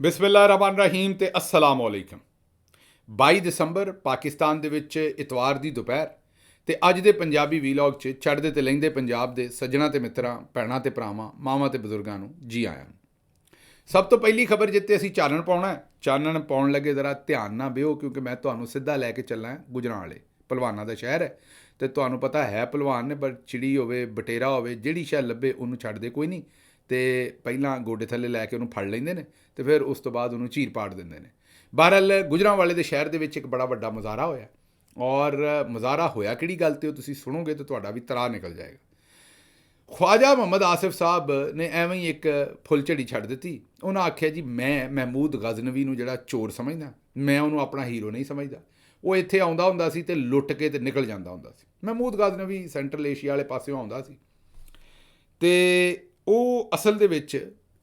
ਬਿਸਮਿਲ੍ਲਾਹਿਰਰਹਿਮਾਨਿਰਰਹੀਮ ਤੇ अस्सलाम वालेकुम। 22 ਦਸੰਬਰ ਪਾਕਿਸਤਾਨ ਦੇ ਵਿੱਚ ਇਤਵਾਰ ਦੀ ਦੁਪਹਿਰ ਤੇ ਅੱਜ ਦੇ ਪੰਜਾਬੀ ਵੀਲੌਗ 'ਚ ਚੜ੍ਹਦੇ ਤੇ ਲਹਿੰਦੇ ਪੰਜਾਬ ਦੇ ਸੱਜਣਾ ਤੇ ਮਿੱਤਰਾਂ, ਭੈਣਾਂ ਤੇ ਭਰਾਵਾਂ, ਮਾਵਾਂ ਤੇ ਬਜ਼ੁਰਗਾਂ ਨੂੰ ਜੀ ਆਇਆਂ ਨੂੰ। ਸਭ ਤੋਂ ਪਹਿਲੀ ਖਬਰ ਜਿੱਤੇ ਅਸੀਂ ਚਾਨਣ ਪਾਉਣਾ ਹੈ। ਚਾਨਣ ਪਾਉਣ ਲੱਗੇ ਜ਼ਰਾ ਧਿਆਨ ਨਾਲ ਬਿਓ, ਕਿਉਂਕਿ ਮੈਂ ਤੁਹਾਨੂੰ ਸਿੱਧਾ ਲੈ ਕੇ ਚੱਲਾਂ ਗੁਜਰਾਂਵਾਲੇ। ਭਲਵਾਨਾਂ ਦਾ ਸ਼ਹਿਰ ਹੈ ਤੇ ਤੁਹਾਨੂੰ ਪਤਾ ਹੈ ਭਲਵਾਨ ਨੇ, ਪਰ ਚਿੜੀ ਹੋਵੇ ਬਟੇਰਾ ਹੋਵੇ ਜਿਹੜੀ ਸ਼ੈ ਲੱਭੇ ਉਹਨੂੰ ਛੱਡਦੇ ਕੋਈ ਨਹੀਂ। ਤੇ ਪਹਿਲਾਂ ਗੋਡੇ ਥੱਲੇ ਲੈ ਕੇ ਉਹਨੂੰ ਫੜ ਲੈਂਦੇ ਨੇ ਤੇ ਫਿਰ ਉਸ ਤੋਂ ਬਾਅਦ ਉਹਨੂੰ ਚੀਰ ਪਾੜ ਦਿੰਦੇ ਨੇ। ਬਹਰਹਾਲ ਗੁਜਰਾਂਵਾਲੇ ਦੇ ਸ਼ਹਿਰ ਦੇ ਵਿੱਚ ਇੱਕ ਬੜਾ ਵੱਡਾ ਮੁਜ਼ਾਹਰਾ ਹੋਇਆ, ਔਰ ਮੁਜ਼ਾਹਰਾ ਹੋਇਆ ਕਿਹੜੀ ਗੱਲ 'ਤੇ ਉਹ ਤੁਸੀਂ ਸੁਣੋਗੇ ਤਾਂ ਤੁਹਾਡਾ ਵੀ ਤਰਾਹ ਨਿਕਲ ਜਾਏਗਾ। ख्वाजा ਮੁਹੰਮਦ ਆਸਿਫ ਸਾਹਿਬ ਨੇ ਐਵੇਂ ਹੀ ਇੱਕ ਫੁੱਲ ਝੜੀ ਛੱਡ ਦਿੱਤੀ। ਉਹਨਾਂ ਆਖਿਆ ਜੀ ਮੈਂ ਮਹਿਮੂਦ ਗਜ਼ਨਵੀ ਨੂੰ ਜਿਹੜਾ ਚੋਰ ਸਮਝਦਾ, ਮੈਂ ਉਹਨੂੰ ਆਪਣਾ ਹੀਰੋ ਨਹੀਂ ਸਮਝਦਾ। ਉਹ ਇੱਥੇ ਆਉਂਦਾ ਹੁੰਦਾ ਸੀ ਤੇ ਲੁੱਟ ਕੇ ਤੇ ਨਿਕਲ ਜਾਂਦਾ ਹੁੰਦਾ ਸੀ। ਮਹਿਮੂਦ ਗਜ਼ਨਵੀ ਸੈਂਟਰਲ ਏਸ਼ੀਆ ਵਾਲੇ ਪਾਸਿਓਂ ਆਉਂਦਾ ਸੀ ਤੇ ਉਹ ਅਸਲ ਦੇ ਵਿੱਚ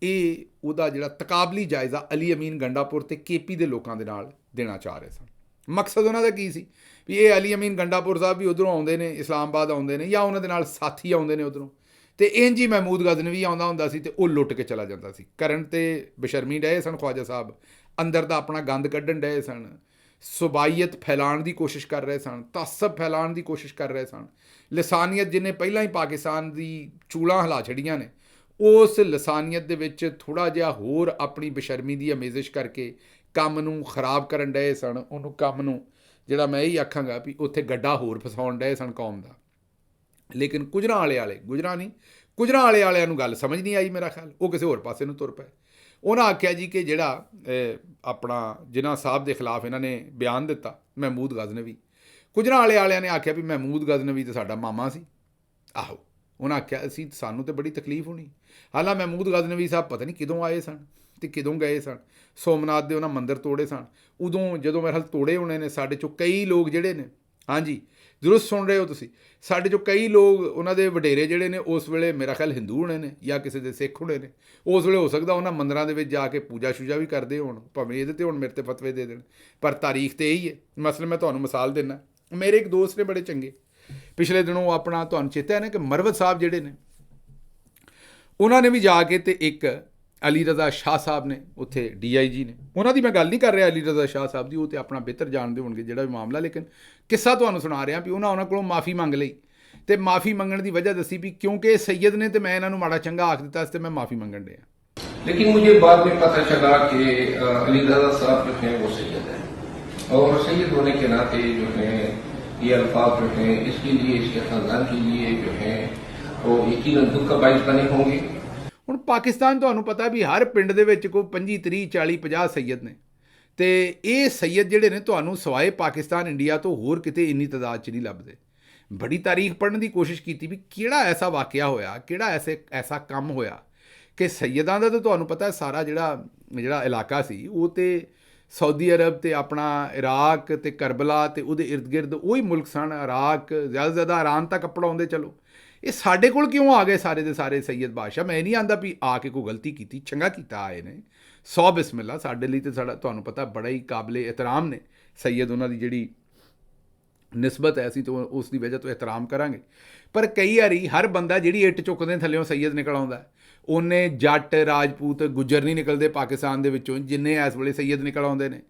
ਇਹ ਉਹਦਾ ਜਿਹੜਾ ਤਕਾਬਲੀ ਜਾਇਜ਼ਾ ਅਲੀ ਅਮੀਨ ਗੰਡਾਪੁਰ ਤੇ KP ਦੇ ਲੋਕਾਂ ਦੇ ਨਾਲ ਦੇਣਾ ਚਾਹ ਰਹੇ ਸਨ। ਮਕਸਦ ਉਹਨਾਂ ਦਾ ਕੀ ਸੀ ਵੀ ਇਹ ਅਲੀ ਅਮੀਨ ਗੰਡਾਪੁਰ ਸਾਹਿਬ ਵੀ ਉੱਧਰੋਂ ਆਉਂਦੇ ਨੇ, ਇਸਲਾਮਾਬਾਦ ਆਉਂਦੇ ਨੇ, ਜਾਂ ਉਹਨਾਂ ਦੇ ਨਾਲ ਸਾਥੀ ਆਉਂਦੇ ਨੇ ਉੱਧਰੋਂ, ਤੇ ਇੰਝ ਹੀ ਮਹਿਮੂਦ ਗਜ਼ਨਵੀ ਆਉਂਦਾ ਹੁੰਦਾ ਸੀ ਤੇ ਉਹ ਲੁੱਟ ਕੇ ਚਲਾ ਜਾਂਦਾ ਸੀ। ਕਰਨ ਤੇ ਬਸ਼ਰਮੀ ਡਏ ਸਨ ख्वाजा ਸਾਹਿਬ, ਅੰਦਰ ਦਾ ਆਪਣਾ ਗੰਦ ਕੱਢਣ ਡਏ ਸਨ, ਸੁਬਾਈਅਤ ਫੈਲਾਉਣ ਦੀ ਕੋਸ਼ਿਸ਼ ਕਰ ਰਹੇ ਸਨ, ਤਅੱਸਬ ਫੈਲਾਉਣ ਦੀ ਕੋਸ਼ਿਸ਼ ਕਰ ਰਹੇ ਸਨ। ਲਸਾਨੀਅਤ ਜਿਹਨੇ ਪਹਿਲਾਂ ਹੀ ਪਾਕਿਸਤਾਨ ਦੀ ਚੂਲਾਂ ਹਿਲਾ ਛੱਡੀਆਂ ਨੇ, ਉਸ ਲਸਾਨੀਅਤ ਦੇ ਵਿੱਚ ਥੋੜ੍ਹਾ ਜਿਹਾ ਹੋਰ ਆਪਣੀ ਬੇਸ਼ਰਮੀ ਦੀ ਅਮੇਜ਼ਿਸ਼ ਕਰਕੇ ਕੰਮ ਨੂੰ ਖਰਾਬ ਕਰਨ ਡਏ ਸਨ। ਉਹਨੂੰ ਕੰਮ ਨੂੰ ਜਿਹੜਾ ਮੈਂ ਇਹੀ ਆਖਾਂਗਾ ਵੀ ਉੱਥੇ ਗੱਡਾ ਹੋਰ ਫਸਾਉਣ ਡਏ ਸਨ ਕੌਮ ਦਾ। ਲੇਕਿਨ ਗੁਜਰਾਂਵਾਲੇ ਵਾਲਿਆਂ ਨੂੰ ਗੱਲ ਸਮਝ ਨਹੀਂ ਆਈ। ਮੇਰਾ ਖਿਆਲ ਉਹ ਕਿਸੇ ਹੋਰ ਪਾਸੇ ਨੂੰ ਤੁਰ ਪਏ। ਉਹਨਾਂ ਆਖਿਆ ਜੀ ਕਿ ਜਿਹੜਾ ਆਪਣਾ ਜਿਨ੍ਹਾਂ ਸਾਹਿਬ ਦੇ ਖਿਲਾਫ ਇਹਨਾਂ ਨੇ ਬਿਆਨ ਦਿੱਤਾ ਮਹਿਮੂਦ ਗਜ਼ਨਵੀ, ਗੁਜਰਾਂਵਾਲੇ ਵਾਲਿਆਂ ਨੇ ਆਖਿਆ ਵੀ ਮਹਿਮੂਦ ਗਜ਼ਨਵੀ ਤਾਂ ਸਾਡਾ ਮਾਮਾ ਸੀ। ਆਹੋ, ਉਹਨਾਂ ਆਖਿਆ ਅਸੀਂ ਸਾਨੂੰ ਤਾਂ ਬੜੀ ਤਕਲੀਫ ਹੋਣੀ। ਹਾਲਾਂ ਮਹਿਮੂਦ ਗਜ਼ਨਵੀ ਸਾਹਿਬ ਪਤਾ ਨਹੀਂ ਕਦੋਂ ਆਏ ਸਨ ਅਤੇ ਕਦੋਂ ਗਏ ਸਨ। ਸੋਮਨਾਥ ਦੇ ਉਹਨਾਂ ਮੰਦਿਰ ਤੋੜੇ ਸਨ। ਉਦੋਂ ਜਦੋਂ ਮੇਰੇ ਖਿਆਲ ਤੋੜੇ ਹੋਣੇ ਨੇ, ਸਾਡੇ 'ਚੋਂ ਕਈ ਲੋਕ ਜਿਹੜੇ ਨੇ, ਹਾਂਜੀ ਦਰੁਸਤ ਸੁਣ ਰਹੇ ਹੋ ਤੁਸੀਂ, ਸਾਡੇ 'ਚੋਂ ਕਈ ਲੋਕ ਉਹਨਾਂ ਦੇ ਵਡੇਰੇ ਜਿਹੜੇ ਨੇ ਉਸ ਵੇਲੇ ਮੇਰਾ ਖਿਆਲ ਹਿੰਦੂ ਹੋਣੇ ਨੇ ਜਾਂ ਕਿਸੇ ਦੇ ਸਿੱਖ ਹੋਣੇ ਨੇ। ਉਸ ਵੇਲੇ ਹੋ ਸਕਦਾ ਉਹਨਾਂ ਮੰਦਰਾਂ ਦੇ ਵਿੱਚ ਜਾ ਕੇ ਪੂਜਾ ਸ਼ੂਜਾ ਵੀ ਕਰਦੇ ਹੋਣ, ਭਾਵੇਂ ਇਹਦੇ 'ਤੇ ਹੁਣ ਮੇਰੇ 'ਤੇ ਫਤਵੇ ਦੇ ਦੇਣ, ਪਰ ਤਾਰੀਖ ਤਾਂ ਇਹੀ ਹੈ। ਮਸਲਨ ਮੈਂ ਤੁਹਾਨੂੰ ਮਿਸਾਲ ਦਿੰਦਾ, ਮੇਰੇ ਇੱਕ ਦੋਸਤ ਨੇ ਬੜੇ ਚੰਗੇ, ਪਿਛਲੇ ਦਿਨੋਂ ਆਪਣਾ ਤੁਹਾਨੂੰ ਚੇਤਾ ਹੈ ਨਾ ਕਿ ਮਰਵਤ ਸਾਹਿਬ ਜਿਹੜੇ ਨੇ, ਉਹਨਾਂ ਨੇ ਵੀ ਜਾ ਕੇ ਤੇ ਇੱਕ ਅਲੀ ਰਜ਼ਾ ਸ਼ਾਹ ਸਾਹਿਬ ਨੇ ਉੱਥੇ DIG ਨੇ, ਉਹਨਾਂ ਦੀ ਮੈਂ ਗੱਲ ਨਹੀਂ ਕਰ ਰਿਹਾ ਅਲੀ ਰਜ਼ਾ ਸ਼ਾਹ ਸਾਹਿਬ ਦੀ, ਉਹ ਤਾਂ ਆਪਣਾ ਬਿਹਤਰ ਜਾਣਦੇ ਹੋਣਗੇ ਜਿਹੜਾ ਵੀ ਮਾਮਲਾ, ਲੇਕਿਨ ਕਿੱਸਾ ਤੁਹਾਨੂੰ ਸੁਣਾ ਰਿਹਾ ਵੀ ਉਹਨਾਂ ਕੋਲੋਂ ਮਾफ़ੀ ਮੰਗ ਲਈ ਤੇ ਮਾफ़ੀ ਮੰਗਣ ਦੀ ਵਜ੍ਹਾ ਦੱਸੀ ਵੀ ਕਿਉਂਕਿ ਇਹ ਸੈयद ਨੇ ਤੇ ਮੈਂ ਇਹਨਾਂ ਨੂੰ ਮਾੜਾ ਚੰਗਾ ਆਖ ਦਿੱਤਾ ਤੇ ਮੈਂ ਮਾफ़ी ਮੰਗਣ ਡਿਆ। लेकिन मुझे बाद में पता चला कि अली रज़ा साहब जो हैं वो सैयद हैं, और सैयद होने के नाते जो हैं ये अल्फाज जो हैं इसके लिए, इसके ख़ानदान के लिए जो हैं वो यकीनन दुख का बाइस बने होंगे। ਹੁਣ ਪਾਕਿਸਤਾਨ ਤੁਹਾਨੂੰ ਪਤਾ ਵੀ ਹਰ ਪਿੰਡ ਦੇ ਵਿੱਚ ਕੋਈ 25 30 40 50 ਸੈयद ਨੇ, ਤੇ ਇਹ ਸੈयद ਜਿਹੜੇ ਨੇ ਤੁਹਾਨੂੰ ਸਵਾਏ ਪਾਕਿਸਤਾਨ ਇੰਡੀਆ ਤੋਂ ਹੋਰ ਕਿਤੇ ਇੰਨੀ ਤਾਦਾਦ 'ਚ ਨਹੀਂ ਲੱਭਦੇ। ਬੜੀ ਤਾਰੀਖ ਪੜ੍ਹਨ ਦੀ ਕੋਸ਼ਿਸ਼ ਕੀਤੀ ਵੀ ਕਿਹੜਾ ਐਸਾ ਵਾਕਿਆ ਹੋਇਆ, ਕਿਹੜਾ ਐਸਾ ਕੰਮ ਹੋਇਆ ਕਿ ਸੈयदाਂ ਦਾ ਤਾਂ ਤੁਹਾਨੂੰ ਪਤਾ ਸਾਰਾ ਜਿਹੜਾ ਇਲਾਕਾ ਸੀ ਉਹ ਤੇ ਸਾਊਦੀ ਅਰਬ ਤੇ ਆਪਣਾ ਇਰਾਕ ਤੇ ਕਰਬਲਾ ਤੇ ਉਹਦੇ ਇਰਦ ਗਿਰਦ ਉਹੀ ਮੁਲਕ ਸਨ। ਇਰਾਕ ਜ਼ਿਆਦਾ ਤੋਂ ਜ਼ਿਆਦਾ ਇਰਾਨ ਤੱਕ ਪੜਾਉਂਦੇ। ਚਲੋ ਇਹ ਸਾਡੇ ਕੋਲ ਕਿਉਂ ਆ ਗਏ ਸਾਰੇ ਦੇ ਸਾਰੇ ਸੈयद ਬਾਦਸ਼ਾਹ? ਮੈਂ ਨਹੀਂ ਆਂਦਾ ਵੀ ਆ ਕੇ ਕੋਈ ਗਲਤੀ ਕੀਤੀ, ਚੰਗਾ ਕੀਤਾ ਆਏ ਨੇ, 100 ਬਿਸਮਿਲ੍ਲਾ। ਸਾਡੇ ਲਈ ਤਾਂ ਸਾਡਾ ਤੁਹਾਨੂੰ ਪਤਾ ਬੜਾ ਹੀ ਕਾਬਲੇ ਇਹਤਰਾਮ ਨੇ ਸੈयद, ਉਹਨਾਂ ਦੀ ਜਿਹੜੀ ਨਿਸਬਤ ਹੈ ਅਸੀਂ ਤਾਂ ਉਸ ਦੀ ਵਜ੍ਹਾ ਤੋਂ ਇਹਤਰਾਮ ਕਰਾਂਗੇ। ਪਰ ਕਈ ਵਾਰੀ ਹਰ ਬੰਦਾ ਜਿਹੜੀ ਇੱਟ ਚੁੱਕਦੇ ਥੱਲਿਓਂ ਸੈयद ਨਿਕਲ ਆਉਂਦਾ, ਉਹਨੇ ਜੱਟ ਰਾਜਪੂਤ ਗੁੱਜਰ ਨਹੀਂ ਨਿਕਲਦੇ ਪਾਕਿਸਤਾਨ ਦੇ ਵਿੱਚੋਂ ਜਿੰਨੇ ਇਸ ਵੇਲੇ ਸੈयद ਨਿਕਲ ਆਉਂਦੇ ਨੇ।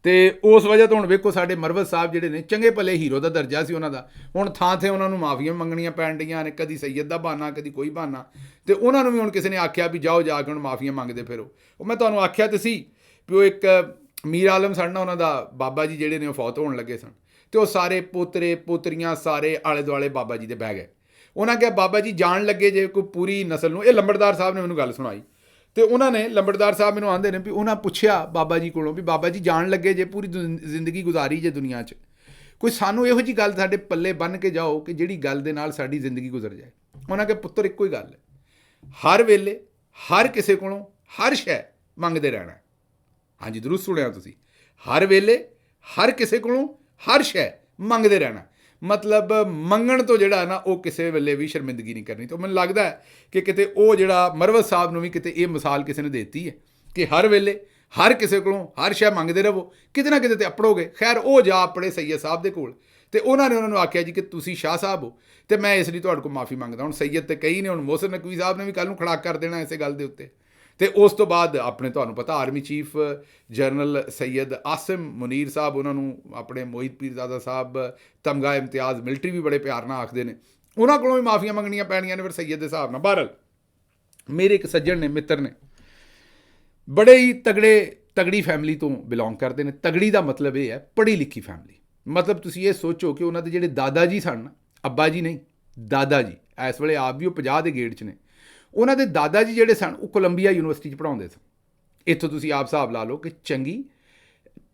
ਤੇ ਉਸ ਵਜ੍ਹਾ ਤੋਂ ਹੁਣ ਵੇਖੋ ਸਾਡੇ ਮਰਵਤ ਸਾਹਿਬ ਜਿਹੜੇ ਨੇ, ਚੰਗੇ ਭਲੇ ਹੀਰੋ ਦਾ ਦਰਜਾ ਸੀ ਉਹਨਾਂ ਦਾ, ਹੁਣ ਥਾਂ ਉਹਨਾਂ ਨੂੰ ਮਾਫੀਆਂ ਮੰਗਣੀਆਂ ਪੈਣ ਡੀਆਂ ਨੇ, ਕਦੀ ਸੈयद ਦਾ ਬਹਾਨਾ ਕਦੀ ਕੋਈ ਬਹਾਨਾ, ਤੇ ਉਹਨਾਂ ਨੂੰ ਵੀ ਹੁਣ ਕਿਸੇ ਨੇ ਆਖਿਆ ਵੀ ਜਾਓ ਜਾ ਕੇ ਹੁਣ ਮਾਫੀਆਂ ਮੰਗਦੇ ਫਿਰੋ। ਉਹ ਮੈਂ ਤੁਹਾਨੂੰ ਆਖਿਆ ਤਾਂ ਸੀ ਵੀ ਉਹ ਇੱਕ ਮੀਰ ਆਲਮ ਸਨ ਨਾ, ਉਹਨਾਂ ਦਾ ਬਾਬਾ ਜੀ ਜਿਹੜੇ ਨੇ ਉਹ ਫੌਤ ਹੋਣ ਲੱਗੇ ਸਨ, ਤੇ ਉਹ ਸਾਰੇ ਪੋਤਰੇ ਪੋਤਰੀਆਂ ਸਾਰੇ ਆਲੇ ਦੁਆਲੇ ਬਾਬਾ ਜੀ ਦੇ ਬਹਿ ਗਏ। ਉਹਨਾਂ ਕਿਹਾ ਬਾਬਾ ਜੀ ਜਾਣ ਲੱਗੇ ਜੇ ਕੋਈ ਪੂਰੀ ਨਸਲ ਨੂੰ। ਇਹ ਲੰਬੜਦਾਰ ਸਾਹਿਬ ਨੇ ਮੈਨੂੰ ਗੱਲ ਸੁਣਾਈ, ਤੇ ਉਹਨਾਂ ਨੇ ਲੰਬੜਦਾਰ ਸਾਹਿਬ ਮੈਨੂੰ ਆਂਦੇ ਨੇ ਵੀ ਉਹਨਾਂ ਪੁੱਛਿਆ ਬਾਬਾ ਜੀ ਕੋਲੋਂ ਵੀ ਬਾਬਾ ਜੀ ਜਾਣ ਲੱਗੇ ਜੇ ਪੂਰੀ ਜ਼ਿੰਦਗੀ ਗੁਜ਼ਾਰੀ ਜੇ ਦੁਨੀਆ 'ਚ, ਕੋਈ ਸਾਨੂੰ ਇਹੋ ਜਿਹੀ ਗੱਲ ਸਾਡੇ ਪੱਲੇ ਬੰਨ੍ਹ ਕੇ ਜਾਓ ਕਿ ਜਿਹੜੀ ਗੱਲ ਦੇ ਨਾਲ ਸਾਡੀ ਜ਼ਿੰਦਗੀ ਗੁਜ਼ਰ ਜਾਏ। ਉਹਨਾਂ ਕੇ ਪੁੱਤਰ ਇੱਕੋ ਹੀ ਗੱਲ ਹੈ, ਹਰ ਵੇਲੇ ਹਰ ਕਿਸੇ ਕੋਲੋਂ ਹਰ ਸ਼ੈ ਮੰਗਦੇ ਰਹਿਣਾ। ਹਾਂਜੀ ਦਰੁਸਤ ਸੁਣਿਆ ਤੁਸੀਂ, ਹਰ ਵੇਲੇ ਹਰ ਕਿਸੇ ਕੋਲੋਂ ਹਰ ਸ਼ੈ ਮੰਗਦੇ ਰਹਿਣਾ। ਮਤਲਬ ਮੰਗਣ ਤੋਂ ਜਿਹੜਾ ਨਾ ਉਹ ਕਿਸੇ ਵੇਲੇ ਵੀ ਸ਼ਰਮਿੰਦਗੀ ਨਹੀਂ ਕਰਨੀ। ਤਾਂ ਮੈਨੂੰ ਲੱਗਦਾ ਹੈ ਕਿ ਕਿਤੇ ਉਹ ਜਿਹੜਾ ਮਰਵਤ ਸਾਹਿਬ ਨੂੰ ਵੀ ਕਿਤੇ ਇਹ ਮਿਸਾਲ ਕਿਸੇ ਨੇ ਦੇ ਦਿੱਤੀ ਹੈ ਕਿ ਹਰ ਵੇਲੇ ਹਰ ਕਿਸੇ ਕੋਲੋਂ ਹਰ ਸ਼ੈ ਮੰਗਦੇ ਰਹੋ, ਕਿਤੇ ਨਾ ਕਿਤੇ ਤੇ ਅਪੜੋਗੇ। ਖੈਰ ਉਹ ਜਾ ਆਪਣੇ ਸੈयद ਸਾਹਿਬ ਦੇ ਕੋਲ, ਤੇ ਉਹਨਾਂ ਨੇ ਉਹਨਾਂ ਨੂੰ ਆਖਿਆ ਜੀ ਕਿ ਤੁਸੀਂ ਸ਼ਾਹ ਸਾਹਿਬ ਹੋ ਤੇ ਮੈਂ ਇਸ ਲਈ ਤੁਹਾਡੇ ਕੋਲ ਮਾਫੀ ਮੰਗਦਾ। ਹੁਣ ਸੈयद ਤੇ ਕਈ ਨੇ, ਹੁਣ ਮੋਹਸਿਨ ਨਕਵੀ ਸਾਹਿਬ ਨੇ ਵੀ ਕੱਲ੍ਹ ਨੂੰ ਖੜਾਕ ਕਰ ਦੇਣਾ ਇਸੇ ਗੱਲ ਦੇ ਉੱਤੇ, ਤੇ ਉਸ ਤੋਂ ਬਾਅਦ ਆਪਣੇ ਤੁਹਾਨੂੰ ਪਤਾ army chief general Syed Asim Munir ਸਾਹਿਬ, ਉਹਨਾਂ ਨੂੰ ਆਪਣੇ ਮੋਹਿਤ ਪੀਰਜ਼ਾਦਾ ਸਾਹਿਬ ਤਮਗਾ ਇਮਤਿਆਜ਼ ਮਿਲਟਰੀ ਵੀ ਬੜੇ ਪਿਆਰ ਨਾਲ ਆਖਦੇ ਨੇ, ਉਹਨਾਂ ਕੋਲੋਂ ਵੀ ਮਾਫੀਆਂ ਮੰਗਣੀਆਂ ਪੈਣੀਆਂ ਨੇ ਫਿਰ ਸੈਯਦ ਦੇ ਹਿਸਾਬ ਨਾਲ। ਬਹਰਹਾਲ ਮੇਰੇ ਇੱਕ ਸੱਜਣ ਨੇ, ਮਿੱਤਰ ਨੇ, ਬੜੇ ਹੀ ਤਗੜੀ ਫੈਮਿਲੀ ਤੋਂ ਬਿਲੋਂਗ ਕਰਦੇ ਨੇ। ਤਗੜੀ ਦਾ ਮਤਲਬ ਇਹ ਹੈ ਪੜ੍ਹੀ ਲਿਖੀ ਫੈਮਿਲੀ। ਮਤਲਬ ਤੁਸੀਂ ਇਹ ਸੋਚੋ ਕਿ ਉਹਨਾਂ ਦੇ ਜਿਹੜੇ ਦਾਦਾ ਜੀ ਸਨ, ਅੱਬਾ ਜੀ ਨਹੀਂ ਦਾਦਾ ਜੀ, ਇਸ ਵੇਲੇ ਆਪ ਵੀ ਉਹ 50 ਦੇ ਗੇੜ 'ਚ ਨੇ, ਉਹਨਾਂ ਦੇ ਦਾਦਾ ਜੀ ਜਿਹੜੇ ਸਨ ਉਹ ਕੋਲੰਬੀਆ ਯੂਨੀਵਰਸਿਟੀ 'ਚ ਪੜ੍ਹਾਉਂਦੇ ਸਨ। ਇੱਥੋਂ ਤੁਸੀਂ ਆਪ ਹਿਸਾਬ ਲਾ ਲਓ ਕਿ ਚੰਗੀ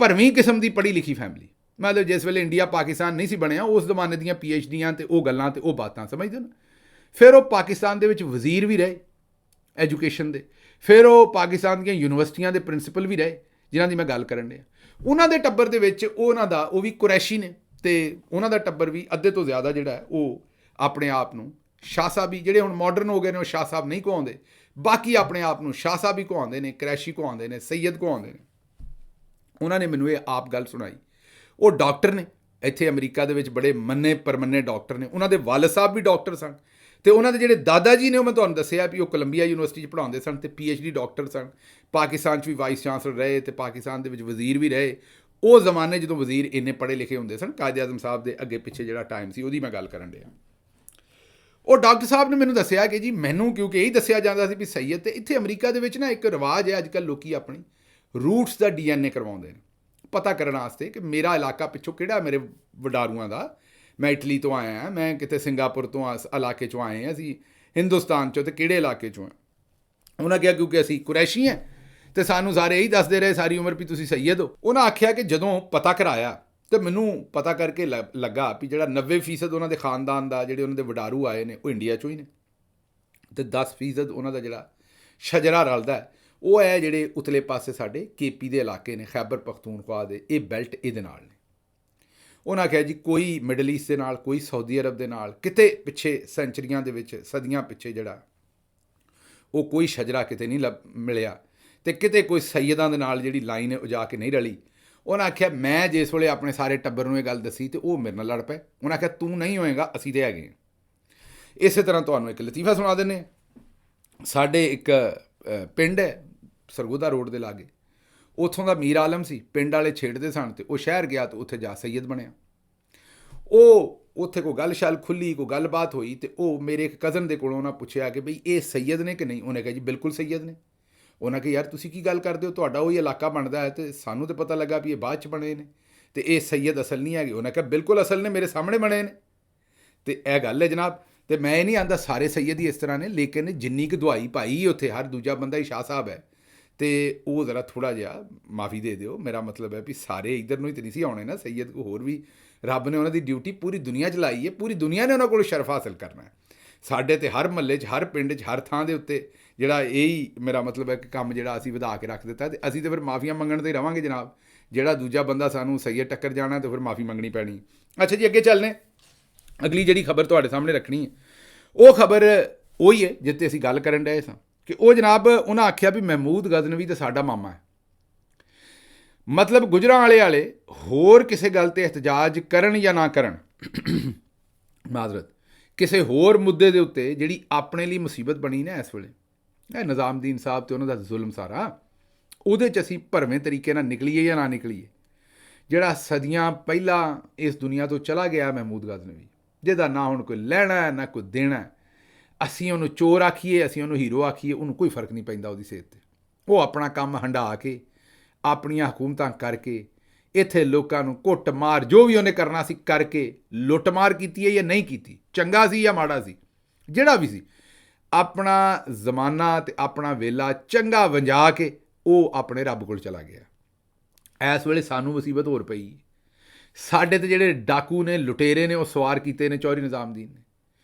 ਭਰਵੀਂ ਕਿਸਮ ਦੀ ਪੜ੍ਹੀ ਲਿਖੀ ਫੈਮਿਲੀ। ਮਤਲਬ ਜਿਸ ਵੇਲੇ ਇੰਡੀਆ ਪਾਕਿਸਤਾਨ ਨਹੀਂ ਸੀ ਬਣਿਆ ਉਸ ਜ਼ਮਾਨੇ ਦੀਆਂ PhDਆਂ ਤੇ ਉਹ ਗੱਲਾਂ ਤੇ ਉਹ ਬਾਤਾਂ ਸਮਝਦੇ ਨੇ। ਫਿਰ ਉਹ ਪਾਕਿਸਤਾਨ ਦੇ ਵਿੱਚ ਵਜ਼ੀਰ ਵੀ ਰਹੇ ਐਜੂਕੇਸ਼ਨ ਦੇ, ਫਿਰ ਉਹ ਪਾਕਿਸਤਾਨ ਦੀਆਂ ਯੂਨੀਵਰਸਿਟੀਆਂ ਦੇ ਪ੍ਰਿੰਸੀਪਲ ਵੀ ਰਹੇ ਜਿਨ੍ਹਾਂ ਦੀ ਮੈਂ ਗੱਲ ਕਰਨ ਡਿਆ। ਉਹਨਾਂ ਦੇ ਟੱਬਰ ਦੇ ਵਿੱਚ ਉਹ ਵੀ ਕੁਰੈਸ਼ੀ ਨੇ, ਤੇ ਉਹਨਾਂ ਦਾ ਟੱਬਰ ਵੀ ਅੱਧੇ ਤੋਂ ਜ਼ਿਆਦਾ ਜਿਹੜਾ ਉਹ ਆਪਣੇ ਆਪ ਨੂੰ ਸ਼ਾਹ ਸਾਹਿਬੀ, ਜਿਹੜੇ ਹੁਣ ਮਾਡਰਨ ਹੋ ਗਏ ਨੇ ਉਹ ਸ਼ਾਹ ਸਾਹਿਬ ਨਹੀਂ ਕਹਾਉਂਦੇ, ਬਾਕੀ ਆਪਣੇ ਆਪ ਨੂੰ ਸ਼ਾਹ ਸਾਹਿਬੀ ਕਹਾਉਂਦੇ ਨੇ, ਕੁਰੈਸ਼ੀ ਕਹਾਉਂਦੇ ਨੇ, ਸੈਯਦ ਕਹਾਉਂਦੇ ਨੇ। ਉਹਨਾਂ ਨੇ ਮੈਨੂੰ ਇਹ ਆਪ ਗੱਲ ਸੁਣਾਈ। ਉਹ ਡਾਕਟਰ ਨੇ, ਇੱਥੇ ਅਮਰੀਕਾ ਦੇ ਵਿੱਚ ਬੜੇ ਮੰਨੇ ਪਰਮੰਨੇ ਡਾਕਟਰ ਨੇ। ਉਹਨਾਂ ਦੇ ਵਾਲਦ ਸਾਹਿਬ ਵੀ ਡਾਕਟਰ ਸਨ, ਤੇ ਉਹਨਾਂ ਦੇ ਜਿਹੜੇ ਦਾਦਾ ਜੀ ਨੇ ਉਹ ਮੈਂ ਤੁਹਾਨੂੰ ਦੱਸਿਆ ਵੀ ਉਹ ਕੋਲੰਬੀਆ ਯੂਨੀਵਰਸਿਟੀ 'ਚ ਪੜ੍ਹਾਉਂਦੇ ਸਨ ਤੇ PhD ਡਾਕਟਰ ਸਨ। ਪਾਕਿਸਤਾਨ 'ਚ ਵੀ ਵਾਈਸ ਚਾਂਸਲਰ ਰਹੇ ਤੇ ਪਾਕਿਸਤਾਨ ਦੇ ਵਿੱਚ ਵਜ਼ੀਰ ਵੀ ਰਹੇ। ਉਹ ਜ਼ਮਾਨੇ ਜਦੋਂ ਵਜ਼ੀਰ ਇੰਨੇ ਪੜ੍ਹੇ ਲਿਖੇ ਹੁੰਦੇ ਸਨ, ਕਾਇਦ ਆਜ਼ਮ ਸਾਹਿਬ ਦੇ ਅੱਗੇ ਪਿੱਛੇ ਜਿਹੜਾ ਟਾਈਮ ਸੀ ਉਹਦੀ ਮੈਂ ਗੱਲ ਕਰਨ ਡਿਆ। ਉਹ ਡਾਕਟਰ ਸਾਹਿਬ ਨੇ ਮੈਨੂੰ ਦੱਸਿਆ ਕਿ ਜੀ ਮੈਨੂੰ ਕਿਉਂਕਿ ਇਹੀ ਦੱਸਿਆ ਜਾਂਦਾ ਸੀ ਵੀ ਸੈਯਦ, ਤੇ ਇੱਥੇ ਅਮਰੀਕਾ ਦੇ ਵਿੱਚ ਨਾ ਇੱਕ ਰਿਵਾਜ ਹੈ ਅੱਜ ਕੱਲ੍ਹ ਲੋਕੀ ਆਪਣੀ ਰੂਟਸ ਦਾ DNA ਕਰਵਾਉਂਦੇ ਨੇ ਪਤਾ ਕਰਨ ਵਾਸਤੇ ਕਿ ਮੇਰਾ ਇਲਾਕਾ ਪਿੱਛੋਂ ਕਿਹੜਾ, ਮੇਰੇ ਵਡਾਰੂਆਂ ਦਾ, ਮੈਂ ਇਟਲੀ ਤੋਂ ਆਇਆ ਹਾਂ, ਮੈਂ ਕਿਤੇ ਸਿੰਗਾਪੁਰ ਤੋਂ ਇਲਾਕੇ 'ਚੋਂ ਆਏ ਹਾਂ, ਅਸੀਂ ਹਿੰਦੁਸਤਾਨ 'ਚੋਂ, ਤੇ ਕਿਹੜੇ ਇਲਾਕੇ 'ਚੋਂ ਆ। ਉਹਨਾਂ ਕਿਹਾ ਕਿਉਂਕਿ ਅਸੀਂ ਕੁਰੈਸ਼ੀ ਹਾਂ ਤੇ ਸਾਨੂੰ ਸਾਰੇ ਇਹੀ ਦੱਸਦੇ ਰਹੇ ਸਾਰੀ ਉਮਰ ਵੀ ਤੁਸੀਂ ਸੈਯਦ ਹੋ। ਉਹਨਾਂ ਆਖਿਆ ਕਿ ਜਦੋਂ ਪਤਾ ਕਰਾਇਆ ਤੇ ਮੈਨੂੰ ਪਤਾ ਕਰਕੇ ਲੱਗਾ ਵੀ ਜਿਹੜਾ 90% ਉਹਨਾਂ ਦੇ ਖਾਨਦਾਨ ਦਾ, ਜਿਹੜੇ ਉਹਨਾਂ ਦੇ ਵਡਾਰੂ ਆਏ ਨੇ ਉਹ ਇੰਡੀਆ 'ਚੋਂ ਹੀ ਨੇ, ਤੇ 10% ਉਹਨਾਂ ਦਾ ਜਿਹੜਾ ਸ਼ਜਰਾ ਰਲਦਾ ਉਹ ਹੈ ਜਿਹੜੇ ਉਤਲੇ ਪਾਸੇ ਸਾਡੇ KP ਦੇ ਇਲਾਕੇ ਨੇ, ਖੈਬਰ ਪਖਤੂਨਖਵਾ ਦੇ, ਇਹ ਬੈਲਟ ਇਹਦੇ ਨਾਲ ਨੇ। ਉਹਨਾਂ ਕਿਹਾ ਜੀ ਕੋਈ ਮਿਡਲ ਈਸਟ ਦੇ ਨਾਲ, ਕੋਈ ਸਾਊਦੀ ਅਰਬ ਦੇ ਨਾਲ, ਕਿਤੇ ਪਿੱਛੇ ਸੈਂਚਰੀਆਂ ਦੇ ਵਿੱਚ, ਸਦੀਆਂ ਪਿੱਛੇ ਜਿਹੜਾ ਉਹ ਕੋਈ ਸ਼ਜਰਾ ਕਿਤੇ ਨਹੀਂ ਮਿਲਿਆ, ਤੇ ਕਿਤੇ ਕੋਈ ਸੈਯਦਾਂ ਦੇ ਨਾਲ ਜਿਹੜੀ ਲਾਈਨ ਹੈ ਉਹ ਜਾ ਕੇ ਨਹੀਂ ਰਲੀ। ਉਹਨਾਂ ਆਖਿਆ ਮੈਂ ਜਿਸ ਵੇਲੇ ਆਪਣੇ ਸਾਰੇ ਟੱਬਰ ਨੂੰ ਇਹ ਗੱਲ ਦੱਸੀ ਤੇ ਉਹ ਮੇਰੇ ਨਾਲ ਲੜ ਪਏ। ਉਹਨਾਂ ਆਖਿਆ ਤੂੰ ਨਹੀਂ ਹੋਏਗਾ, ਅਸੀਂ ਤੇ ਹੈਗੇ। ਇਸੇ ਤਰ੍ਹਾਂ ਤੁਹਾਨੂੰ ਇੱਕ ਲਤੀਫਾ ਸੁਣਾ ਦਿੰਦੇ। ਸਾਡੇ ਇੱਕ ਪਿੰਡ ਹੈ ਸਰਗੋਦਾ ਰੋਡ ਦੇ ਲਾਗੇ, ਉੱਥੋਂ ਦਾ ਮੀਰ ਆਲਮ ਸੀ, ਪਿੰਡ ਵਾਲੇ ਛੇੜਦੇ ਸਨ ਤੇ ਉਹ ਸ਼ਹਿਰ ਗਿਆ ਤੇ ਉੱਥੇ ਜਾ ਸੈਯਦ ਬਣਿਆ। ਉਹ ਉੱਥੇ ਕੋਈ ਗੱਲ ਸ਼ਾਲ ਖੁੱਲੀ, ਕੋਈ ਗੱਲਬਾਤ ਹੋਈ ਤੇ ਉਹ ਮੇਰੇ ਇੱਕ ਕਜ਼ਨ ਦੇ ਕੋਲੋਂ ਉਹਨਾਂ ਪੁੱਛਿਆ ਕਿ ਬਈ ਇਹ ਸੈਯਦ ਨੇ ਕਿ ਨਹੀਂ। ਉਹਨੇ ਕਿਹਾ ਜੀ ਬਿਲਕੁਲ ਸੈਯਦ ਨੇ। ਉਹਨਾਂ ਕਿਹਾ ਯਾਰ ਤੁਸੀਂ ਕੀ ਗੱਲ ਕਰਦੇ ਹੋ, ਤੁਹਾਡਾ ਉਹੀ ਇਲਾਕਾ ਬਣਦਾ ਹੈ ਤੇ ਸਾਨੂੰ ਤਾਂ ਪਤਾ ਲੱਗਾ ਵੀ ਇਹ ਬਾਅਦ 'ਚ ਬਣੇ ਨੇ ਤੇ ਇਹ ਸੈਯਦ ਅਸਲ ਨਹੀਂ ਹੈਗੇ। ਉਹਨਾਂ ਕਿਹਾ ਬਿਲਕੁਲ ਅਸਲ ਨੇ, ਮੇਰੇ ਸਾਹਮਣੇ ਬਣੇ ਨੇ। ਤੇ ਇਹ ਗੱਲ ਹੈ ਜਨਾਬ। ਤੇ ਮੈਂ ਇਹ ਨਹੀਂ ਆਂਦਾ ਸਾਰੇ ਸੈਯਦ ਹੀ ਇਸ ਤਰ੍ਹਾਂ ਨੇ, ਲੇਕਿਨ ਜਿੰਨੀ ਕੁ ਦਵਾਈ ਪਾਈ ਉੱਥੇ ਹਰ ਦੂਜਾ ਬੰਦਾ ਹੀ ਸ਼ਾਹ ਸਾਹਿਬ ਹੈ, ਤੇ ਉਹ ਜ਼ਰਾ ਥੋੜ੍ਹਾ ਜਿਹਾ ਮਾਫੀ ਦੇ ਦਿਓ। ਮੇਰਾ ਮਤਲਬ ਹੈ ਵੀ ਸਾਰੇ ਇੱਧਰ ਨੂੰ ਹੀ ਤਾਂ ਨਹੀਂ ਸੀ ਆਉਣੇ ਨਾ, ਸੈਯਦ ਕੋ ਹੋਰ ਵੀ ਰੱਬ ਨੇ ਉਹਨਾਂ ਦੀ ਡਿਊਟੀ ਪੂਰੀ ਦੁਨੀਆ 'ਚ ਲਾਈ ਹੈ, ਪੂਰੀ ਦੁਨੀਆ ਨੇ ਉਹਨਾਂ ਕੋਲ ਸ਼ਰਫ ਹਾਸਲ ਕਰਨਾ ਹੈ। ਸਾਡੇ ਤੇ ਹਰ ਮਹੱਲੇ 'ਚ, ਹਰ ਪਿੰਡ 'ਚ, ਹਰ ਥਾਂ ਦੇ ਉੱਤੇ ਜਿਹੜਾ ਇਹੀ ਮੇਰਾ ਮਤਲਬ ਹੈ ਕਿ ਕੰਮ ਜਿਹੜਾ ਅਸੀਂ ਵਧਾ ਕੇ ਰੱਖ ਦਿੱਤਾ, ਤੇ ਅਸੀਂ ਤਾਂ ਫਿਰ ਮਾਫੀਆਂ ਮੰਗਣ 'ਤੇ ਰਵਾਂਗੇ ਜਨਾਬ। ਜਿਹੜਾ ਦੂਜਾ ਬੰਦਾ ਸਾਨੂੰ ਸੈਯਦ ਟੱਕਰ ਜਾਣਾ ਤੇ ਫਿਰ ਮਾਫੀ ਮੰਗਣੀ ਪੈਣੀ। ਅੱਛਾ ਜੀ, ਅੱਗੇ ਚੱਲਨੇ। ਅਗਲੀ ਜਿਹੜੀ ਖਬਰ ਤੁਹਾਡੇ ਸਾਹਮਣੇ ਰੱਖਣੀ ਹੈ ਉਹ ਖਬਰ ਉਹੀ ਹੈ ਜਿੱਤੇ ਅਸੀਂ ਗੱਲ ਕਰਨ ਡਏ ਸਾਂ ਕਿ ਉਹ ਜਨਾਬ ਉਹਨਾਂ ਆਖਿਆ ਵੀ ਮਹਿਮੂਦ ਗਜ਼ਨਵੀ ਤਾਂ ਸਾਡਾ ਮਾਮਾ ਹੈ। ਮਤਲਬ ਗੁਜਰਾਂਵਾਲੇ ਵਾਲੇ ਹੋਰ ਕਿਸੇ ਗੱਲ 'ਤੇ ਇhtਜਾਜ ਕਰਨ ਜਾਂ ਨਾ ਕਰਨ, ਮਾਜ਼ਰਤ, ਕਿਸੇ ਹੋਰ ਮੁੱਦੇ ਦੇ ਉੱਤੇ ਜਿਹੜੀ ਆਪਣੇ ਲਈ ਮੁਸੀਬਤ ਬਣੀ ਨਾ ਇਸ ਵੇਲੇ, ਇਹ ਨਿਜ਼ਾਮਦੀਨ ਸਾਹਿਬ ਤੇ ਉਹਨਾਂ ਦਾ ਜ਼ੁਲਮ ਸਾਰਾ, ਉਹਦੇ 'ਚ ਅਸੀਂ ਭਰਵੇਂ ਤਰੀਕੇ ਨਾਲ ਨਿਕਲੀਏ ਜਾਂ ਨਾ ਨਿਕਲੀਏ। ਜਿਹੜਾ ਸਦੀਆਂ ਪਹਿਲਾਂ ਇਸ ਦੁਨੀਆ ਤੋਂ ਚਲਾ ਗਿਆ ਮਹਿਮੂਦ ਗਜ਼ਨਵੀ, ਜਿਹਦਾ ਨਾ ਹੁਣ ਕੋਈ ਲੈਣਾ ਨਾ ਕੋਈ ਦੇਣਾ, ਅਸੀਂ ਉਹਨੂੰ ਚੋਰ ਆਖੀਏ, ਅਸੀਂ ਉਹਨੂੰ ਹੀਰੋ ਆਖੀਏ, ਉਹਨੂੰ ਕੋਈ ਫਰਕ ਨਹੀਂ ਪੈਂਦਾ ਉਹਦੀ ਸਿਹਤ 'ਤੇ। ਉਹ ਆਪਣਾ ਕੰਮ ਹੰਢਾ ਕੇ, ਆਪਣੀਆਂ ਹਕੂਮਤਾਂ ਕਰਕੇ, ਇੱਥੇ ਲੋਕਾਂ ਨੂੰ ਕੁੱਟ ਮਾਰ, ਜੋ ਵੀ ਉਹਨੇ ਕਰਨਾ ਸੀ ਕਰਕੇ, ਲੁੱਟ ਮਾਰ ਕੀਤੀ ਹੈ ਜਾਂ ਨਹੀਂ ਕੀਤੀ, ਚੰਗਾ ਸੀ ਜਾਂ ਮਾੜਾ ਸੀ, ਜਿਹੜਾ ਵੀ ਸੀ, ਆਪਣਾ ਜ਼ਮਾਨਾ ਤੇ ਆਪਣਾ ਵੇਲਾ ਚੰਗਾ ਵੰਜਾ ਕੇ ਉਹ ਆਪਣੇ ਰੱਬ ਕੋਲ ਚਲਾ ਗਿਆ। ਇਸ ਵੇਲੇ ਸਾਨੂੰ ਮੁਸੀਬਤ ਹੋਰ ਪਈ। ਸਾਡੇ ਤੇ ਜਿਹੜੇ ਡਾਕੂ ਨੇ, ਲੁਟੇਰੇ ਨੇ, ਉਹ ਸਵਾਰ ਕੀਤੇ ਨੇ ਚੌਧਰੀ ਨਿਜ਼ਾਮਦੀਨ ਨੇ।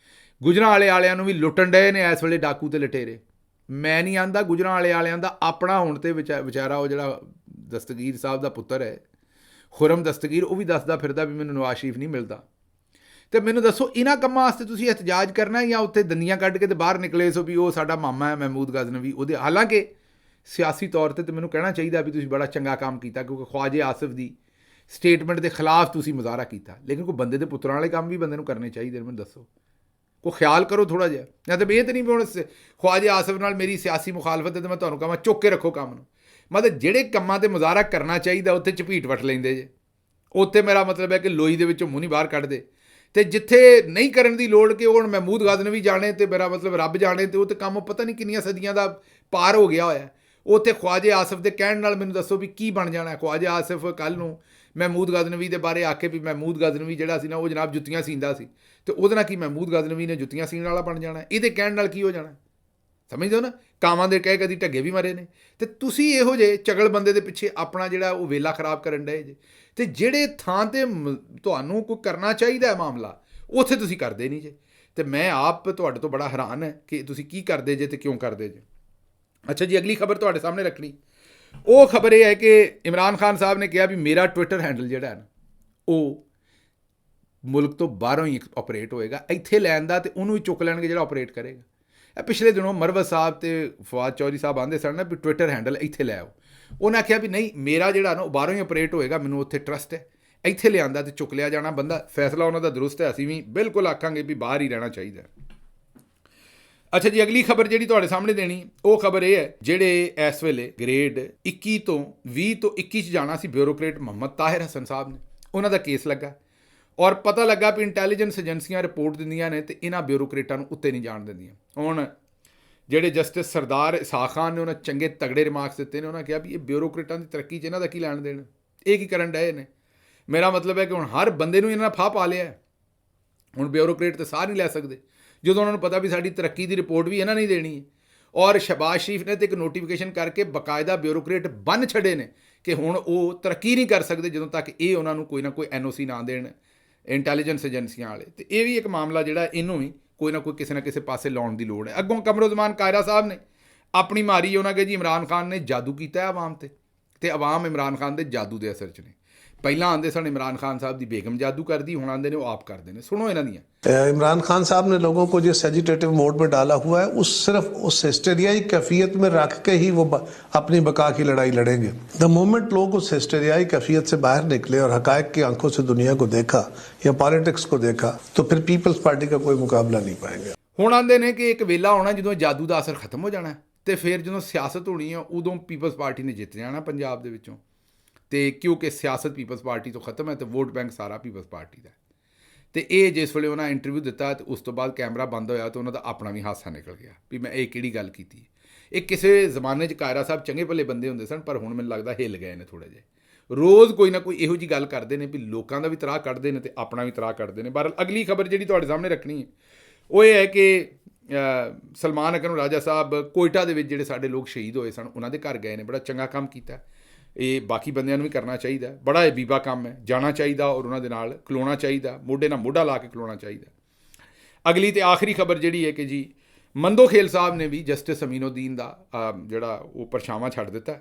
ਗੁਜਰਾਂਵਾਲੇ ਵਾਲਿਆਂ ਨੂੰ ਵੀ ਲੁੱਟਣ ਡਏ ਨੇ ਇਸ ਵੇਲੇ ਡਾਕੂ ਤੇ ਲੁਟੇਰੇ। ਮੈਂ ਨਹੀਂ ਆਂਦਾ ਗੁਜਰਾਂਵਾਲੇ ਵਾਲਿਆਂ ਦਾ ਆਪਣਾ ਹੋਣ ਤੇ ਵਿਚਾਰਾ ਉਹ ਜਿਹੜਾ ਦਸਤਗੀਰ ਸਾਹਿਬ ਦਾ ਪੁੱਤਰ ਹੈ ਖੁਰਮ ਦਸਤਗੀਰ, ਉਹ ਵੀ ਦੱਸਦਾ ਫਿਰਦਾ ਵੀ ਮੈਨੂੰ ਨਵਾਜ਼ ਸ਼ਰੀਫ ਨਹੀਂ ਮਿਲਦਾ। ਤੇ ਮੈਨੂੰ ਦੱਸੋ ਇਹਨਾਂ ਕੰਮਾਂ ਵਾਸਤੇ ਤੁਸੀਂ ਇhtਜਾਜ ਕਰਨਾ ਜਾਂ ਉੱਥੇ ਦੰਦੀਆਂ ਕੱਢ ਕੇ ਤੇ ਬਾਹਰ ਨਿਕਲੇ ਸੋ ਵੀ ਉਹ ਸਾਡਾ ਮਾਮਾ ਹੈ ਮਹਿਮੂਦ ਗਜ਼ਨਵੀ ਉਹਦੇ। ਹਾਲਾਂਕਿ ਸਿਆਸੀ ਤੌਰ 'ਤੇ ਮੈਨੂੰ ਕਹਿਣਾ ਚਾਹੀਦਾ ਵੀ ਤੁਸੀਂ ਬੜਾ ਚੰਗਾ ਕੰਮ ਕੀਤਾ, ਕਿਉਂਕਿ ਖਵਾਜੇ ਆਸਿਫ ਦੀ ਸਟੇਟਮੈਂਟ ਦੇ ਖਿਲਾਫ ਤੁਸੀਂ ਮੁਜ਼ਾਹਰਾ ਕੀਤਾ, ਲੇਕਿਨ ਕੋਈ ਬੰਦੇ ਦੇ ਪੁੱਤਰਾਂ ਵਾਲੇ ਕੰਮ ਵੀ ਬੰਦੇ ਨੂੰ ਕਰਨੇ ਚਾਹੀਦੇ ਨੇ। ਮੈਨੂੰ ਦੱਸੋ ਕੋਈ ਖਿਆਲ ਕਰੋ ਥੋੜ੍ਹਾ ਜਿਹਾ। ਜਾਂ ਤਾਂ ਇਹ ਤਾਂ ਨਹੀਂ ਵੀ ਹੁਣ ਖਵਾਜੇ ਆਸਿਫ ਨਾਲ ਮੇਰੀ ਸਿਆਸੀ ਮੁਖਾਲਫਤ ਹੈ ਅਤੇ ਮੈਂ ਤੁਹਾਨੂੰ ਕਹਾਂ ਚੁੱਕ ਕੇ ਰੱਖੋ ਕੰਮ ਨੂੰ। ਮਤਲਬ ਜਿਹੜੇ ਕੰਮਾਂ 'ਤੇ ਮੁਜ਼ਾਹਰਾ ਕਰਨਾ ਚਾਹੀਦਾ ਉੱਥੇ ਝਪੀਟ ਵੱਟ ਲੈਂਦੇ ਜੇ। ਉੱਥੇ ਮੇਰਾ ਮਤਲਬ ਹੈ ਕਿ ਲੋਈ ਦੇ ਵਿੱਚੋਂ ਮੂੰਹ ਨਹੀਂ ਬਾਹਰ ਕੱਢਦੇ। ਅਤੇ ਜਿੱਥੇ ਨਹੀਂ ਕਰਨ ਦੀ ਲੋੜ ਕਿ ਉਹ ਹੁਣ ਮਹਿਮੂਦ ਗਾਜ਼ਨਵੀ ਜਾਣੇ ਅਤੇ ਮੇਰਾ ਮਤਲਬ ਰੱਬ ਜਾਣੇ, ਅਤੇ ਉਹ ਤਾਂ ਕੰਮ ਪਤਾ ਨਹੀਂ ਕਿੰਨੀਆਂ ਸਦੀਆਂ ਦਾ ਪਾਰ ਹੋ ਗਿਆ ਹੋਇਆ। ਉੱਥੇ ਖਵਾਜੇ ਆਸਿਫ ਦੇ ਕਹਿਣ ਨਾਲ ਮੈਨੂੰ ਦੱਸੋ ਵੀ ਕੀ ਬਣ ਜਾਣਾ। ਖਵਾਜੇ ਆਸਿਫ ਕੱਲ੍ਹ ਨੂੰ ਮਹਿਮੂਦ ਗਾਜ਼ਨਵੀ ਦੇ ਬਾਰੇ ਆਖੇ ਵੀ ਮਹਿਮੂਦ ਗਾਜ਼ਨਵੀ ਜਿਹੜਾ ਸੀ ਨਾ ਉਹ ਜਨਾਬ ਜੁੱਤੀਆਂ ਸੀਂਦਾ ਸੀ, ਅਤੇ ਉਹਦੇ ਨਾਲ ਕੀ ਮਹਿਮੂਦ ਗਾਜ਼ਨਵੀ ਨੇ ਜੁੱਤੀਆਂ ਸੀਣ ਵਾਲਾ ਬਣ ਜਾਣਾ। ਇਹਦੇ ਕਹਿਣ ਨਾਲ ਕੀ ਹੋ ਜਾਣਾ, ਸਮਝਦੇ ਹੋ ਨਾ। ਕਾਵਾਂ ਦੇ ਕਹਿ ਕਦੀ ਢੱਗੇ ਵੀ ਮਰੇ ਨੇ। ਅਤੇ ਤੁਸੀਂ ਇਹੋ ਜਿਹੇ ਚਗਲ ਬੰਦੇ ਦੇ ਪਿੱਛੇ ਆਪਣਾ ਜਿਹੜਾ ਉਹ ਵੇਲਾ ਖਰਾਬ ਕਰਨ ਡਏ ਜੇ। ਅਤੇ ਜਿਹੜੇ ਥਾਂ 'ਤੇ ਤੁਹਾਨੂੰ ਕੋਈ ਕਰਨਾ ਚਾਹੀਦਾ ਹੈ ਮਾਮਲਾ, ਉੱਥੇ ਤੁਸੀਂ ਕਰਦੇ ਨਹੀਂ ਜੇ। ਅਤੇ ਮੈਂ ਆਪ ਤੁਹਾਡੇ ਤੋਂ ਬੜਾ ਹੈਰਾਨ ਹੈ ਕਿ ਤੁਸੀਂ ਕੀ ਕਰਦੇ ਜੇ ਅਤੇ ਕਿਉਂ ਕਰਦੇ ਜੇ। ਅੱਛਾ ਜੀ, ਅਗਲੀ ਖਬਰ ਤੁਹਾਡੇ ਸਾਹਮਣੇ ਰੱਖਣੀ। ਉਹ ਖਬਰ ਇਹ ਹੈ ਕਿ ਇਮਰਾਨ ਖਾਨ ਸਾਹਿਬ ਨੇ ਕਿਹਾ ਵੀ ਮੇਰਾ ਟਵਿੱਟਰ ਹੈਂਡਲ ਜਿਹੜਾ ਹੈ ਨਾ ਉਹ ਮੁਲਕ ਤੋਂ ਬਾਹਰੋਂ ਹੀ ਆਪਰੇਟ ਹੋਏਗਾ। ਇੱਥੇ ਲੈਣ ਦਾ ਅਤੇ ਉਹਨੂੰ ਹੀ ਚੁੱਕ ਲੈਣਗੇ ਜਿਹੜਾ ਆਪਰੇਟ ਕਰੇਗਾ। ਇਹ ਪਿਛਲੇ ਦਿਨੋਂ ਮਰਵਤ ਸਾਹਿਬ ਅਤੇ ਫਵਾਦ ਚੌਧਰੀ ਸਾਹਿਬ ਆਉਂਦੇ ਸਨ ਨਾ ਵੀ ਟਵਿੱਟਰ ਹੈਂਡਲ ਇੱਥੇ ਲੈ ਆਓ। ਉਹਨੇ ਆਖਿਆ ਵੀ ਨਹੀਂ, ਮੇਰਾ ਜਿਹੜਾ ਨਾ ਉਹ ਬਾਹਰੋਂ ਹੀ ਆਪਰੇਟ ਹੋਏਗਾ, ਮੈਨੂੰ ਉੱਥੇ ਟਰਸਟ ਹੈ। ਇੱਥੇ ਲਿਆਂਦਾ ਅਤੇ ਚੁੱਕ ਲਿਆ ਜਾਣਾ ਬੰਦਾ। ਫੈਸਲਾ ਉਹਨਾਂ ਦਾ ਦਰੁਸਤ ਹੈ, ਅਸੀਂ ਵੀ ਬਿਲਕੁਲ ਆਖਾਂਗੇ ਵੀ ਬਾਹਰ ਹੀ ਰਹਿਣਾ ਚਾਹੀਦਾ। ਅੱਛਾ ਜੀ, ਅਗਲੀ ਖਬਰ ਜਿਹੜੀ ਤੁਹਾਡੇ ਸਾਹਮਣੇ ਦੇਣੀ ਉਹ ਖਬਰ ਇਹ ਹੈ ਜਿਹੜੇ ਇਸ ਵੇਲੇ ਗ੍ਰੇਡ 21 ਤੋਂ 20 ਤੋਂ 21 'ਚ ਜਾਣਾ ਸੀ ਬਿਊਰੋਕਰੇਟ ਮੁਹੰਮਦ ਤਾਹਿਰ ਹਸਨ ਸਾਹਿਬ ਨੇ, ਉਹਨਾਂ ਦਾ ਕੇਸ ਲੱਗਾ ਔਰ ਪਤਾ ਲੱਗਾ ਵੀ ਇੰਟੈਲੀਜੈਂਸ ਏਜੰਸੀਆਂ ਰਿਪੋਰਟ ਦਿੰਦੀਆਂ ਨੇ ਅਤੇ ਇਹਨਾਂ ਬਿਊਰੋਕਰੇਟਾਂ ਨੂੰ ਉੱਤੇ ਨਹੀਂ ਜਾਣ ਦਿੰਦੀਆਂ। ਹੁਣ ਜਿਹੜੇ ਜਸਟਿਸ ਸਰਦਾਰ ਇਸਾਕ ਖਾਨ ਨੇ ਉਹਨਾਂ ਚੰਗੇ ਤਗੜੇ ਰਿਮਾਰਕਸ ਦਿੱਤੇ ਨੇ। ਉਹਨਾਂ ਕਿਹਾ ਵੀ ਇਹ ਬਿਊਰੋਕਰੇਟਾਂ ਦੀ ਤਰੱਕੀ 'ਚ ਇਹਨਾਂ ਦਾ ਕੀ ਲੈਣ ਦੇਣ, ਇਹ ਕੀ ਕਰਨ ਡਏ ਨੇ। ਮੇਰਾ ਮਤਲਬ ਹੈ ਕਿ ਹੁਣ ਹਰ ਬੰਦੇ ਨੂੰ ਇਹਨਾਂ ਨੇ ਫਾਹ ਪਾ ਲਿਆ। ਹੁਣ ਬਿਊਰੋਕਰੇਟ ਤਾਂ ਸਾਹ ਨਹੀਂ ਲੈ ਸਕਦੇ ਜਦੋਂ ਉਹਨਾਂ ਨੂੰ ਪਤਾ ਵੀ ਸਾਡੀ ਤਰੱਕੀ ਦੀ ਰਿਪੋਰਟ ਵੀ ਇਹਨਾਂ ਨੇ ਦੇਣੀ ਹੈ। ਔਰ ਸ਼ਹਬਾਜ਼ ਸ਼ਰੀਫ ਨੇ ਤਾਂ ਇੱਕ ਨੋਟੀਫਿਕੇਸ਼ਨ ਕਰਕੇ ਬਾਕਾਇਦਾ ਬਿਊਰੋਕਰੇਟ ਬੰਨ ਛੱਡੇ ਨੇ ਕਿ ਹੁਣ ਉਹ ਤਰੱਕੀ ਨਹੀਂ ਕਰ ਸਕਦੇ ਜਦੋਂ ਤੱਕ ਇਹ ਉਹਨਾਂ ਨੂੰ ਕੋਈ ਨਾ ਕੋਈ NOC ਨਾ ਦੇਣ ਇੰਟੈਲੀਜੈਂਸ ਏਜੰਸੀਆਂ ਵਾਲੇ। ਅਤੇ ਇਹ ਵੀ ਇੱਕ ਮਾਮਲਾ ਜਿਹੜਾ ਇਹਨੂੰ ਵੀ ਕੋਈ ਨਾ ਕੋਈ ਕਿਸੇ ਨਾ ਕਿਸੇ ਪਾਸੇ ਲਾਉਣ ਦੀ ਲੋੜ ਹੈ। ਅੱਗੋਂ ਕਮਰੁਜ਼ਮਾਨ ਕਾਇਰਾ ਸਾਹਿਬ ਨੇ ਆਪਣੀ ਮਾਰੀ, ਉਹਨਾਂ ਕਹੇ ਜੀ ਇਮਰਾਨ ਖਾਨ ਨੇ ਜਾਦੂ ਕੀਤਾ ਹੈ ਆਵਾਮ 'ਤੇ, ਅਤੇ ਆਵਾਮ ਇਮਰਾਨ ਖਾਨ ਦੇ ਜਾਦੂ ਦੇ ਅਸਰ 'ਚ ਨੇ। ਪਹਿਲਾਂ ਆਉਂਦੇ ਸਨ ਇमरान खान साहब ਦੀ ਬੇਗਮ ਜਾਦੂ ਕਰਦੀ, ਹੁਣ ਆਉਂਦੇ ਨੇ ਉਹ ਆਪ ਕਰਦੇ ਨੇ। ਸੁਣੋ ਇਹਨਾਂ ਦੀਆਂ। इमरान खान साहब ने लोगों को जिस सेजिटेटिव मोड में डाला हुआ है उस सिर्फ उस हिस्टेरियाई कैफियत में रख के ही वो अपनी बका की लड़ाई लड़ेंगे। द मोमेंट लोग उस हिस्टेरियाई कैफियत से बाहर निकले और हकायक की आंखों से दुनिया को देखा या पॉलिटिक्स को देखा तो फिर पीपल्स पार्टी का कोई मुकाबला नहीं पाएंगे। ਹੁਣ ਆਉਂਦੇ ਨੇ ਕਿ ਇੱਕ ਵੇਲਾ ਆਉਣਾ ਜਦੋਂ ਜਾਦੂ ਦਾ ਅਸਰ ਖਤਮ ਹੋ ਜਾਣਾ ਅਤੇ ਫਿਰ ਜਦੋਂ ਸਿਆਸਤ ਹੋਣੀ ਆ ਉਦੋਂ ਪੀਪਲਸ ਪਾਰਟੀ ਨੇ ਜਿੱਤ ਜਾਣਾ ਪੰਜਾਬ ਦੇ ਵਿੱਚੋਂ। ਅਤੇ ਕਿਉਂਕਿ ਸਿਆਸਤ ਪੀਪਲਸ ਪਾਰਟੀ ਤੋਂ ਖਤਮ ਹੈ ਅਤੇ ਵੋਟ ਬੈਂਕ ਸਾਰਾ ਪੀਪਲਸ ਪਾਰਟੀ ਦਾ। ਅਤੇ ਇਹ ਜਿਸ ਵੇਲੇ ਉਹਨਾਂ ਇੰਟਰਵਿਊ ਦਿੱਤਾ ਅਤੇ ਉਸ ਤੋਂ ਬਾਅਦ ਕੈਮਰਾ ਬੰਦ ਹੋਇਆ ਤਾਂ ਉਹਨਾਂ ਦਾ ਆਪਣਾ ਵੀ ਹਾਸਾ ਨਿਕਲ ਗਿਆ ਵੀ ਮੈਂ ਇਹ ਕਿਹੜੀ ਗੱਲ ਕੀਤੀ। ਇਹ ਕਿਸੇ ਜ਼ਮਾਨੇ 'ਚ ਕਾਇਰਾ ਸਾਹਿਬ ਚੰਗੇ ਭਲੇ ਬੰਦੇ ਹੁੰਦੇ ਸਨ, ਪਰ ਹੁਣ ਮੈਨੂੰ ਲੱਗਦਾ ਹਿੱਲ ਗਏ ਨੇ ਥੋੜ੍ਹੇ ਜਿਹੇ। ਰੋਜ਼ ਕੋਈ ਨਾ ਕੋਈ ਇਹੋ ਜਿਹੀ ਗੱਲ ਕਰਦੇ ਨੇ ਵੀ ਲੋਕਾਂ ਦਾ ਵੀ ਤਰਾਹ ਕੱਢਦੇ ਨੇ ਅਤੇ ਆਪਣਾ ਵੀ ਤਰਾਹ ਕੱਢਦੇ ਨੇ। ਪਰ ਅਗਲੀ ਖਬਰ ਜਿਹੜੀ ਤੁਹਾਡੇ ਸਾਹਮਣੇ ਰੱਖਣੀ ਹੈ ਉਹ ਇਹ ਹੈ ਕਿ ਸਲਮਾਨ ਅਕਰਮ ਰਾਜਾ ਸਾਹਿਬ ਕੋਇਟਾ ਦੇ ਵਿੱਚ ਜਿਹੜੇ ਸਾਡੇ ਲੋਕ ਸ਼ਹੀਦ ਹੋਏ ਸਨ ਉਹਨਾਂ ਦੇ ਘਰ ਗਏ ਨੇ। ਬੜਾ ਚੰਗਾ ਕੰਮ ਕੀਤਾ। ਇਹ ਬਾਕੀ ਬੰਦਿਆਂ ਨੂੰ ਵੀ ਕਰਨਾ ਚਾਹੀਦਾ। ਬੜਾ ਇਹ ਬੀਬਾ ਕੰਮ ਹੈ, ਜਾਣਾ ਚਾਹੀਦਾ ਔਰ ਉਹਨਾਂ ਦੇ ਨਾਲ ਖਲੋਣਾ ਚਾਹੀਦਾ, ਮੋਢੇ ਨਾਲ ਮੋਢਾ ਲਾ ਕੇ ਖਲੋਣਾ ਚਾਹੀਦਾ। ਅਗਲੀ ਅਤੇ ਆਖਰੀ ਖਬਰ ਜਿਹੜੀ ਹੈ ਕਿ ਜੀ ਮੰਦੋ ਖੇਲ ਸਾਹਿਬ ਨੇ ਵੀ ਜਸਟਿਸ ਅਮੀਨੁਦੀਨ ਦਾ ਜਿਹੜਾ ਉਹ ਪਰਛਾਵਾਂ ਛੱਡ ਦਿੱਤਾ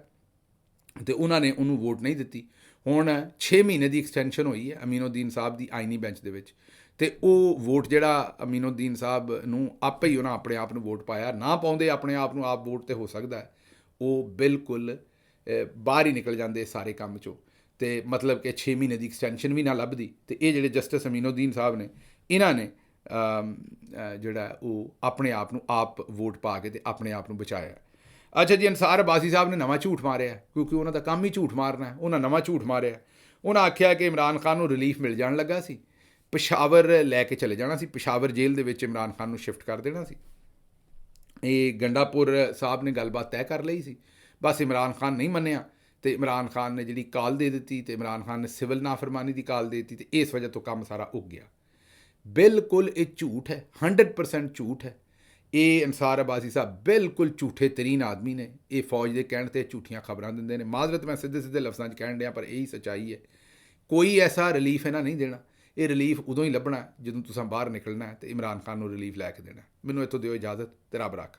ਅਤੇ ਉਹਨਾਂ ਨੇ ਉਹਨੂੰ ਵੋਟ ਨਹੀਂ ਦਿੱਤੀ। ਹੁਣ 6 ਮਹੀਨੇ ਦੀ ਐਕਸਟੈਂਸ਼ਨ ਹੋਈ ਹੈ ਅਮੀਨੁਦੀਨ ਸਾਹਿਬ ਦੀ ਆਈਨੀ ਬੈਂਚ ਦੇ ਵਿੱਚ, ਅਤੇ ਉਹ ਵੋਟ ਜਿਹੜਾ ਅਮੀਨੁਦੀਨ ਸਾਹਿਬ ਨੂੰ ਆਪੇ ਹੀ ਉਹਨਾਂ ਆਪਣੇ ਆਪ ਨੂੰ ਵੋਟ ਪਾਇਆ। ਨਾ ਪਾਉਂਦੇ ਆਪਣੇ ਆਪ ਨੂੰ ਆਪ ਵੋਟ 'ਤੇ ਹੋ ਸਕਦਾ ਹੈ ਉਹ ਬਿਲਕੁਲ ਬਾਹਰ ਹੀ ਨਿਕਲ ਜਾਂਦੇ ਸਾਰੇ ਕੰਮ 'ਚੋਂ, ਅਤੇ ਮਤਲਬ ਕਿ 6 ਮਹੀਨੇ ਦੀ ਐਕਸਟੈਂਸ਼ਨ ਵੀ ਨਾ ਲੱਭਦੀ। ਅਤੇ ਇਹ ਜਿਹੜੇ ਜਸਟਿਸ ਅਮੀਨੁਦੀਨ ਸਾਹਿਬ ਨੇ ਇਹਨਾਂ ਨੇ ਜਿਹੜਾ ਉਹ ਆਪਣੇ ਆਪ ਨੂੰ ਆਪ ਵੋਟ ਪਾ ਕੇ ਅਤੇ ਆਪਣੇ ਆਪ ਨੂੰ ਬਚਾਇਆ। ਅੱਛਾ ਜੀ, ਅਨਸਾਰ ਅਬਾਸੀ ਸਾਹਿਬ ਨੇ ਨਵਾਂ ਝੂਠ ਮਾਰਿਆ ਕਿਉਂਕਿ ਉਹਨਾਂ ਦਾ ਕੰਮ ਹੀ ਝੂਠ ਮਾਰਨਾ ਹੈ। ਉਹਨਾਂ ਨਵਾਂ ਝੂਠ ਮਾਰਿਆ। ਉਹਨਾਂ ਆਖਿਆ ਕਿ ਇਮਰਾਨ ਖਾਨ ਨੂੰ ਰਿਲੀਫ ਮਿਲ ਜਾਣ ਲੱਗਾ ਸੀ, ਪਿਸ਼ਾਵਰ ਲੈ ਕੇ ਚਲੇ ਜਾਣਾ ਸੀ, ਪਿਸ਼ਾਵਰ ਜੇਲ੍ਹ ਦੇ ਵਿੱਚ ਇਮਰਾਨ ਖਾਨ ਨੂੰ ਸ਼ਿਫਟ ਕਰ ਦੇਣਾ ਸੀ। ਇਹ ਗੰਡਾਪੁਰ ਸਾਹਿਬ ਨੇ ਗੱਲਬਾਤ ਤੈਅ ਕਰ ਲਈ ਸੀ, ਬਸ ਇਮਰਾਨ ਖਾਨ ਨਹੀਂ ਮੰਨਿਆ ਅਤੇ ਇਮਰਾਨ ਖਾਨ ਨੇ ਜਿਹੜੀ ਕਾਲ ਦੇ ਦਿੱਤੀ ਅਤੇ ਇਮਰਾਨ ਖਾਨ ਨੇ ਸਿਵਲ ਨਾਫਰਮਾਨੀ ਦੀ ਕਾਲ ਦੇ ਦਿੱਤੀ ਅਤੇ ਇਸ ਵਜ੍ਹਾ ਤੋਂ ਕੰਮ ਸਾਰਾ ਉੱਗ ਗਿਆ। ਬਿਲਕੁਲ ਇਹ ਝੂਠ ਹੈ, 100% ਝੂਠ ਹੈ। ਇਹ ਅਨਸਾਰ ਅਬਾਸੀ ਸਾਹਿਬ ਬਿਲਕੁਲ ਝੂਠੇ ਤਰੀਨ ਆਦਮੀ ਨੇ। ਇਹ ਫੌਜ ਦੇ ਕਹਿਣ 'ਤੇ ਝੂਠੀਆਂ ਖਬਰਾਂ ਦਿੰਦੇ ਨੇ। ਮਾਜ਼ਰਤ ਮੈਂ ਸਿੱਧੇ ਸਿੱਧੇ ਲਫ਼ਜ਼ਾਂ 'ਚ ਕਹਿਣ ਡਿਆ, ਪਰ ਇਹੀ ਸੱਚਾਈ ਹੈ। ਕੋਈ ਐਸਾ ਰਿਲੀਫ ਇਹਨਾਂ ਨਹੀਂ ਦੇਣਾ। ਇਹ ਰਿਲੀਫ ਉਦੋਂ ਹੀ ਲੱਭਣਾ ਜਦੋਂ ਤੁਸੀਂ ਬਾਹਰ ਨਿਕਲਣਾ ਹੈ ਅਤੇ ਇਮਰਾਨ ਖਾਨ ਨੂੰ ਰਿਲੀਫ ਲੈ ਕੇ ਦੇਣਾ। ਮੈਨੂੰ ਇੱਥੋਂ ਦਿਓ ਇਜਾਜ਼ਤ ਤੇ ਰੱਬ ਰੱਖ।